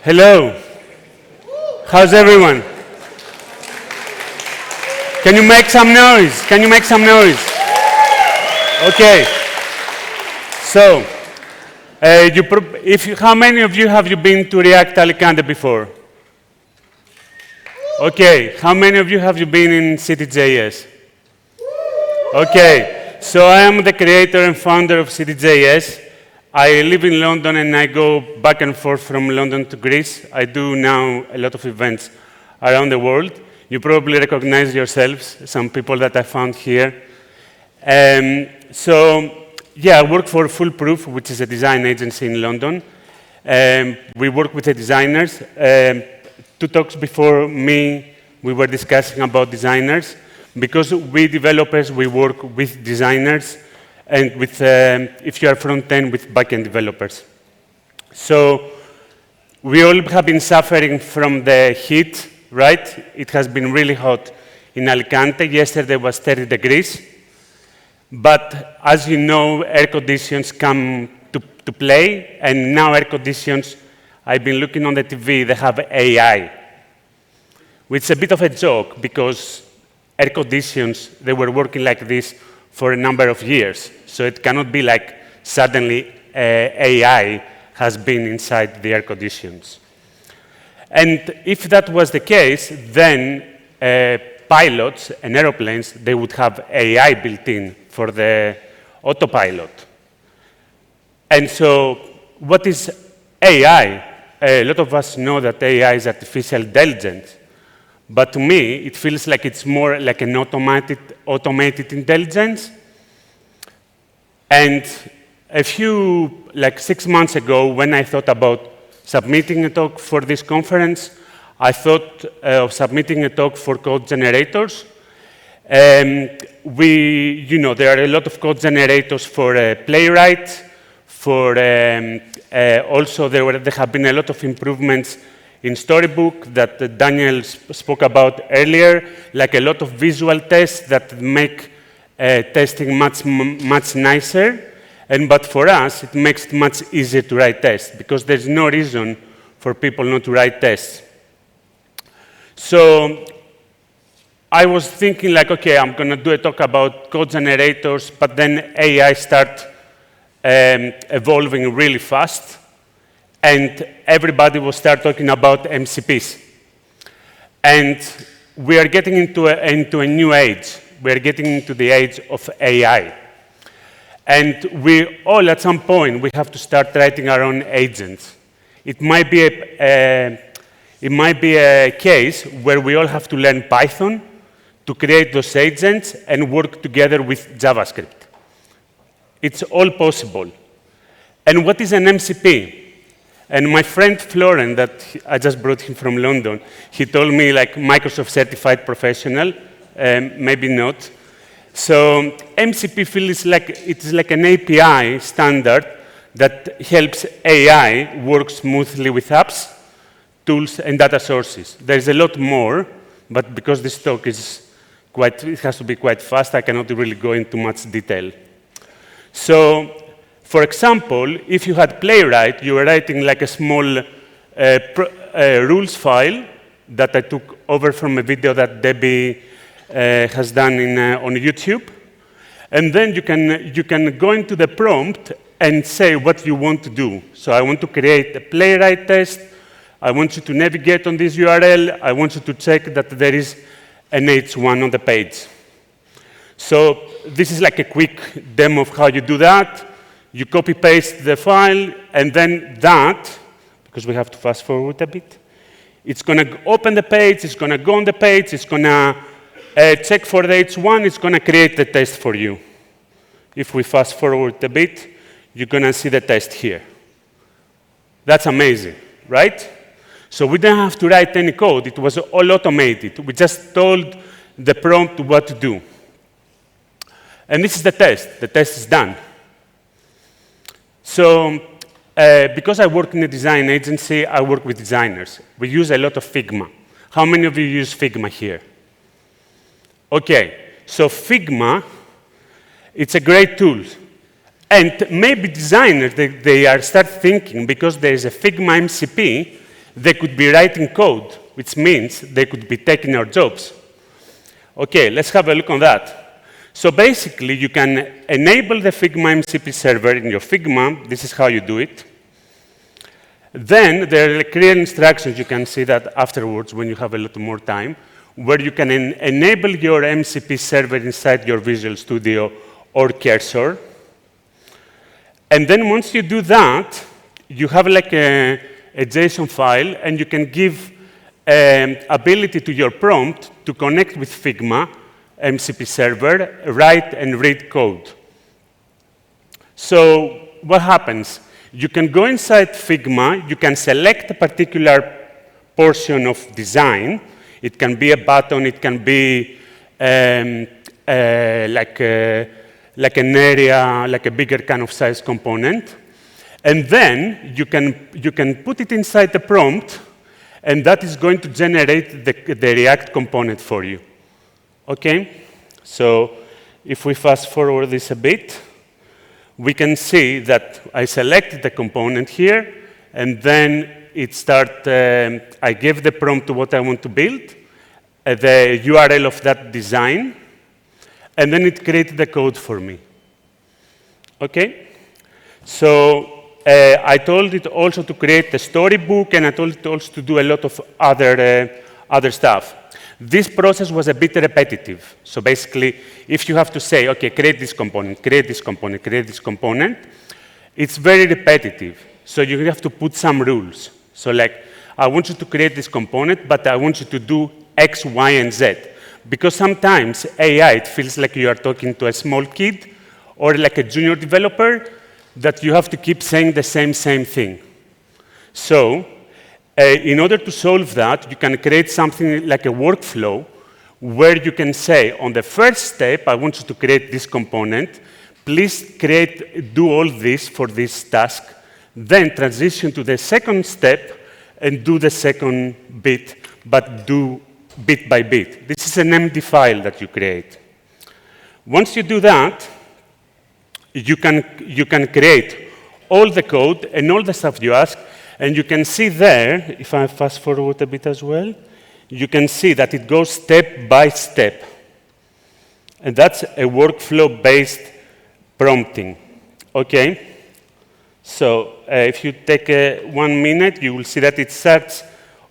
Hello. How's everyone? Can you make some noise? Can you make some noise? Okay. So, how many of you have been to React Alicante before? Okay. How many of you have been in City.js? Okay. So I am the creator and founder of City.js. I live in London and I go back and forth from London to Greece. I do now a lot of events around the world. You probably recognize yourselves, some people that I found here. Yeah, I work for Foolproof, which is a design agency in London. We work with the designers. 2 talks before me, we were discussing about designers. Because we developers, we work with designers and with, if you are front-end, with back-end developers. So we all have been suffering from the heat, right? It has been really hot in Alicante. Yesterday was 30 degrees. But as you know, air conditions come to play, and now air conditions, I've been looking on the TV, they have AI, which is a bit of a joke because air conditions, they were working like this for a number of years. So it cannot be like suddenly AI has been inside the air conditions. And if that was the case, then pilots and aeroplanes, they would have AI built in for the autopilot. And so what is AI? A lot of us know that AI is artificial intelligence. But to me, it feels like it's more like an automated intelligence. And like 6 months ago, when I thought about submitting a talk for this conference, I thought of submitting a talk for code generators. There are a lot of code generators for Playwright. Also, there have been a lot of improvements in Storybook that Daniel spoke about earlier, like a lot of visual tests that make testing much nicer. But for us, it makes it much easier to write tests because there's no reason for people not to write tests. So I was thinking like, okay, I'm going to do a talk about code generators, but then AI started evolving really fast. And everybody will start talking about MCPs. And we are getting into a new age. We are getting into the age of AI. And we all, at some point, we have to start writing our own agents. It might be a case where we all have to learn Python to create those agents and work together with JavaScript. It's all possible. And what is an MCP? And my friend Florent, I just brought him from London, he told me like Microsoft certified professional, maybe not. So MCP feels like it's like an API standard that helps AI work smoothly with apps, tools, and data sources. There's a lot more, but because this talk is it has to be quite fast, I cannot really go into much detail. So, for example, if you had Playwright, you were writing like a small rules file that I took over from a video that Debbie has done on YouTube. And then you can go into the prompt and say what you want to do. So I want to create a Playwright test. I want you to navigate on this URL. I want you to check that there is an H1 on the page. So this is like a quick demo of how you do that. You copy-paste the file, and then that, because we have to fast forward a bit, it's going to open the page, it's going to go on the page, it's going to check for the H1, it's going to create the test for you. If we fast forward a bit, you're going to see the test here. That's amazing, right? So we didn't have to write any code. It was all automated. We just told the prompt what to do. And this is the test. The test is done. So because I work in a design agency, I work with designers. We use a lot of Figma. How many of you use Figma here? OK, so Figma, it's a great tool. And maybe designers, they start thinking, because there is a Figma MCP, they could be writing code, which means they could be taking our jobs. Okay, let's have a look on that. So basically, you can enable the Figma MCP server in your Figma. This is how you do it. Then there are clear instructions. You can see that afterwards when you have a lot more time, where you can enable your MCP server inside your Visual Studio or Cursor. And then once you do that, you have like a JSON file, and you can give ability to your prompt to connect with Figma MCP server, write and read code. So what happens? You can go inside Figma, you can select a particular portion of design. It can be a button, it can be like an area, like a bigger kind of size component. And then you can put it inside the prompt, and that is going to generate the React component for you. Okay? So if we fast forward this a bit, we can see that I selected the component here, and then I gave the prompt to what I want to build, the URL of that design, and then it created the code for me. Okay? So I told it also to create a storybook, and I told it also to do a lot of other stuff. This process was a bit repetitive. So basically, if you have to say, OK, create this component, create this component, create this component, it's very repetitive. So you have to put some rules. So like, I want you to create this component, but I want you to do X, Y, and Z. Because sometimes AI, it feels like you are talking to a small kid or like a junior developer, that you have to keep saying the same thing. So in order to solve that, you can create something like a workflow where you can say, on the first step, I want you to create this component. Please do all this for this task. Then transition to the second step and do the second bit, but do bit by bit. This is an empty file that you create. Once you do that, you can create all the code and all the stuff you ask. And you can see there, if I fast forward a bit as well, you can see that it goes step by step. And that's a workflow-based prompting. OK? So if you take 1 minute, you will see that it starts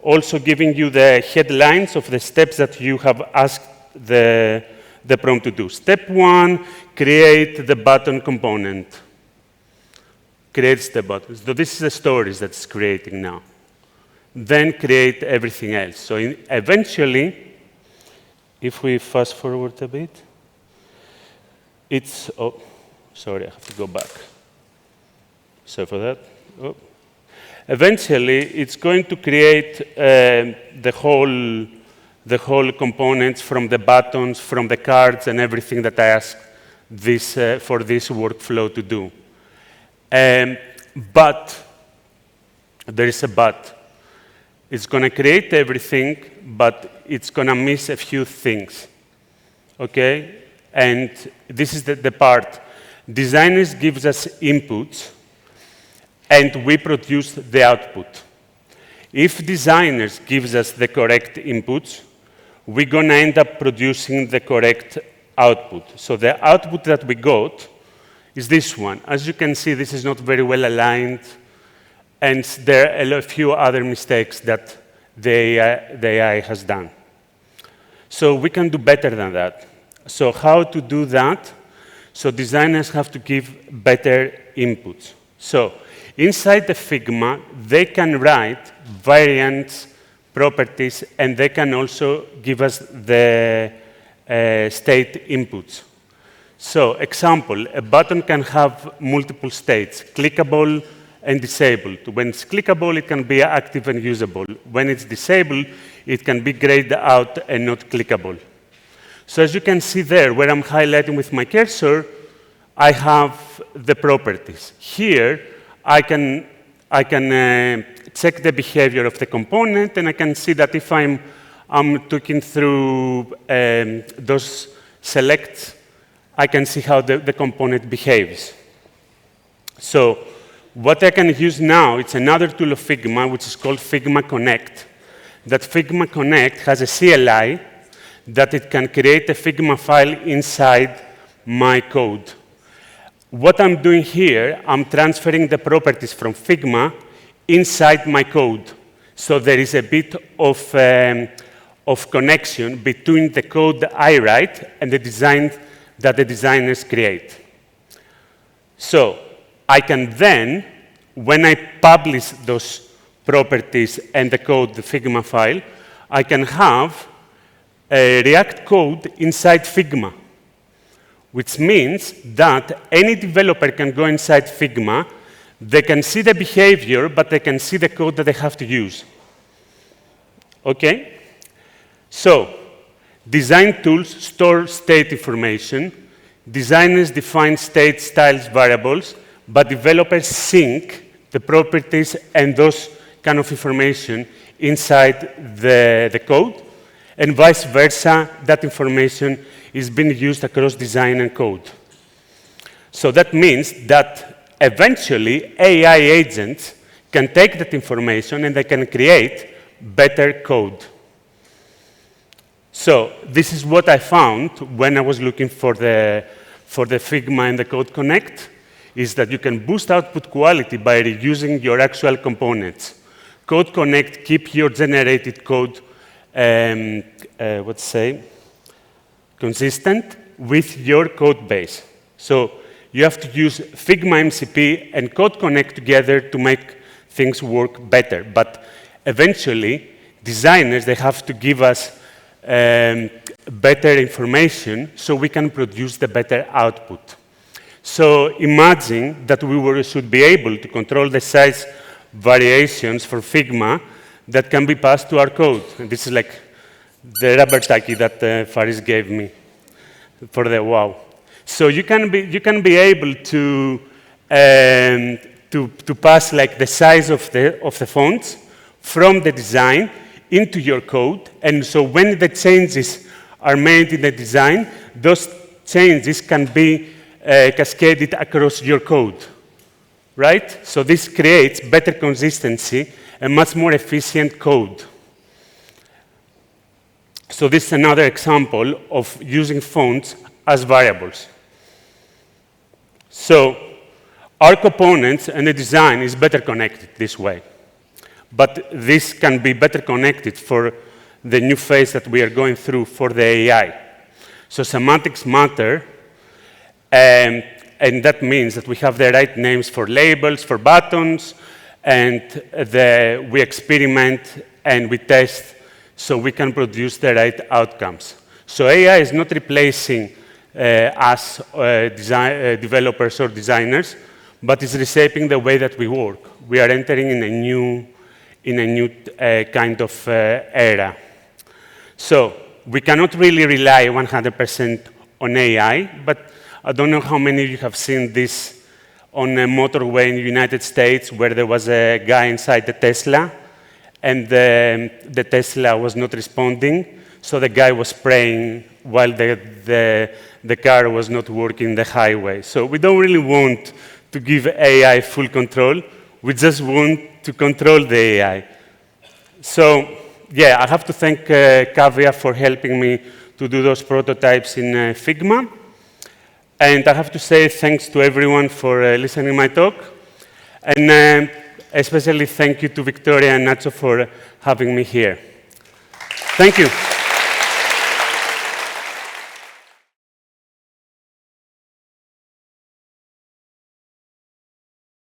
also giving you the headlines of the steps that you have asked the prompt to do. Step 1, create the button component. Creates the buttons. So this is the stories that's creating now. Then create everything else. So eventually, if we fast forward a bit, it's, oh, sorry, I have to go back. Sorry for that. Oh. Eventually, it's going to create the whole components from the buttons, from the cards, and everything that I asked for this workflow to do. But there is a but. It's going to create everything, but it's going to miss a few things. Okay? And this is the part. Designers gives us inputs, and we produce the output. If designers gives us the correct inputs, we're going to end up producing the correct output. So the output that we got is this one. As you can see, this is not very well aligned, and there are a few other mistakes that the AI has done. So we can do better than that. So how to do that? So designers have to give better inputs. So inside the Figma, they can write variants, properties, and they can also give us the state inputs. So, example, a button can have multiple states, clickable and disabled. When it's clickable, it can be active and usable. When it's disabled, it can be grayed out and not clickable. So as you can see there, where I'm highlighting with my cursor, I have the properties. Here, I can check the behavior of the component, and I can see that if I'm looking through those selects, I can see how the component behaves. So What I can use now, it's another tool of Figma, which is called Figma Connect. That Figma Connect has a CLI that it can create a Figma file inside my code. What I'm doing here, I'm transferring the properties from Figma inside my code. So there is a bit of connection between the code that I write and the design that the designers create. So I can then, when I publish those properties and the code, the Figma file, I can have a React code inside Figma, which means that any developer can go inside Figma, they can see the behavior, but they can see the code that they have to use. Okay? So, design tools store state information. Designers define state styles variables, but developers sync the properties and those kind of information inside the code, and vice versa, that information is being used across design and code. So that means that eventually AI agents can take that information and they can create better code. So this is what I found when I was looking for the Figma and the Code Connect, is that you can boost output quality by reusing your actual components. Code Connect keep your generated code consistent with your code base. So you have to use Figma MCP and Code Connect together to make things work better. But eventually, designers, they have to give us better information so we can produce the better output. So imagine that we should be able to control the size variations for Figma that can be passed to our code. And this is like the rubber ducky that Faris gave me for the wow. So you can be able to pass like the size of the fonts from the design into your code. And so when the changes are made in the design, those changes can be cascaded across your code, right? So this creates better consistency and much more efficient code. So this is another example of using fonts as variables. So our components and the design is better connected this way. But this can be better connected for the new phase that we are going through for the AI. So semantics matter, and that means that we have the right names for labels, for buttons, and we experiment and we test so we can produce the right outcomes. So AI is not replacing us developers or designers, but is reshaping the way that we work. We are entering in a new kind of era. So we cannot really rely 100% on AI, but I don't know how many of you have seen this on a motorway in the United States where there was a guy inside the Tesla, and the Tesla was not responding, so the guy was praying while the car was not working the highway. So we don't really want to give AI full control. We just want to control the AI. So, yeah, I have to thank Kavya for helping me to do those prototypes in Figma. And I have to say thanks to everyone for listening to my talk. And especially thank you to Victoria and Nacho for having me here. Thank you.